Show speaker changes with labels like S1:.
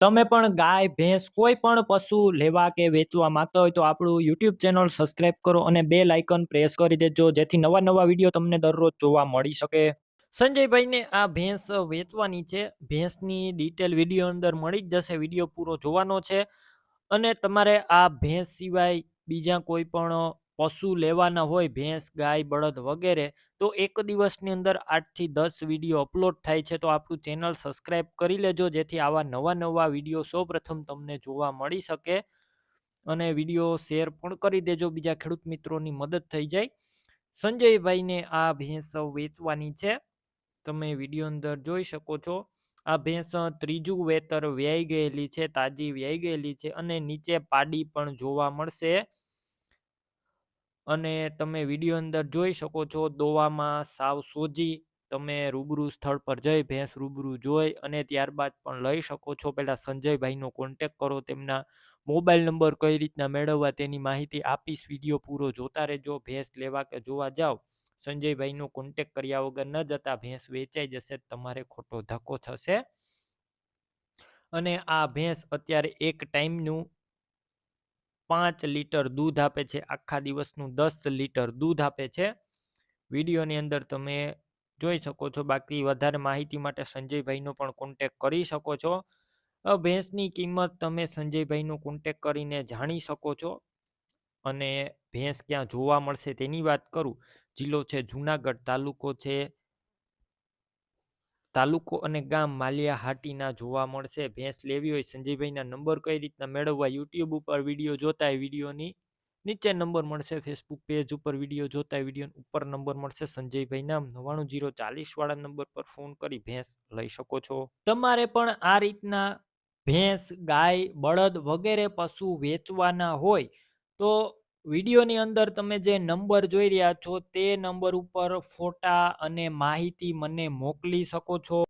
S1: તમે પણ ગાય, ભેંસ કોઈ પણ પશુ લેવા કે વેચવા માંગતા હોય તો આપણું YouTube ચેનલ સબસ્ક્રાઇબ કરો અને બેલ આઇકન પ્રેસ કરી દેજો જેથી નવા વિડીયો તમને દરરોજ જોવા મળી શકે. સંજયભાઈને આ ભેંસ વેચવાની છે. ભેંસની ડિટેલ વિડીયો અંદર મળી જ જશે. વિડીયો પૂરો જોવાનો છે. અને તમારે આ ભેંસ સિવાય બીજા કોઈ પણ પશુ લેવાના હોય, ભેંસ, ગાય, બળદ વગેરે, તો એક દિવસની અંદર 8 થી 10 વિડીયો અપલોડ થાય છે. તો આપણું ચેનલ સબસ્ક્રાઇબ કરી લેજો જેથી આવા નવા વિડીયો સૌપ્રથમ તમને જોવા મળી શકે. અને વિડીયો શેર પણ કરી દેજો, બીજા ખેડૂત મિત્રોની મદદ થઈ જાય. સંજયભાઈને આ ભેંસ વેચવાની છે. તમે વિડીયો અંદર જોઈ શકો છો. આ ભેંસ ત્રીજું વેતર વ્યાઈ ગયેલી છે, તાજી વ્યાઈ ગયેલી છે અને નીચે પાડી પણ જોવા મળશે. અને તમે વિડીયો અંદર જોઈ શકો છો, દોવામાં સાવ સોજી. તમે રૂબરૂ સ્થળ પર જઈ ભેંસ રૂબરૂ જોઈ અને ત્યારબાદ પણ લઈ શકો છો. પહેલા સંજયભાઈનો કોન્ટેક કરો, તેમના મોબાઈલ નંબર કઈ રીતના મેળવવા તેની માહિતી આપીશ. વિડીયો પૂરો જોતા રહેજો. ભેંસ લેવા કે જોવા જાઓ, સંજયભાઈનો કોન્ટેક કર્યા વગર ન જતા. ભેંસ વેચાઈ જશે, તમારે ખોટો ધક્કો થશે. અને આ ભેંસ અત્યારે એક ટાઈમનું 5 લીટર દૂધ આપે છે. આખા દિવસનું 10 લીટર દૂધ આપે છે. વિડીયોની અંદર તમે જોઈ શકો છો. બાકી વધારે માહિતી માટે સંજયભાઈનો પણ કોન્ટેક કરી શકો છો. ભેંસની કિંમત તમે સંજયભાઈનો કોન્ટેક કરીને જાણી શકો છો. અને ભેંસ ક્યાં જોવા મળશે તેની વાત કરું. જિલ્લો છે જુનાગઢ, તાલુકો અને ગામ માલિયાહાટીના જોવા મળશે. ભેંસ લેવી હોય, સંજયભાઈના નંબર કઈ રીતના મેળવવા, યુટ્યુબ ઉપર વિડીયો જોતા હોય, વિડીયોની નીચે નંબર મળશે. ફેસબુક પેજ ઉપર વિડીયો જોતા હોય, વિડીયો ઉપર નંબર મળશે. સંજયભાઈના 99040 વાળા નંબર પર ફોન કરી ભેંસ લઈ શકો છો. તમારે પણ આ રીતના ભેંસ, ગાય, બળદ વગેરે પશુ વેચવાના હોય તો વિડીયોની અંદર તમે જે નંબર જોઈ રહ્યા છો તે નંબર ઉપર ફોટા અને માહિતી મને મોકલી શકો છો.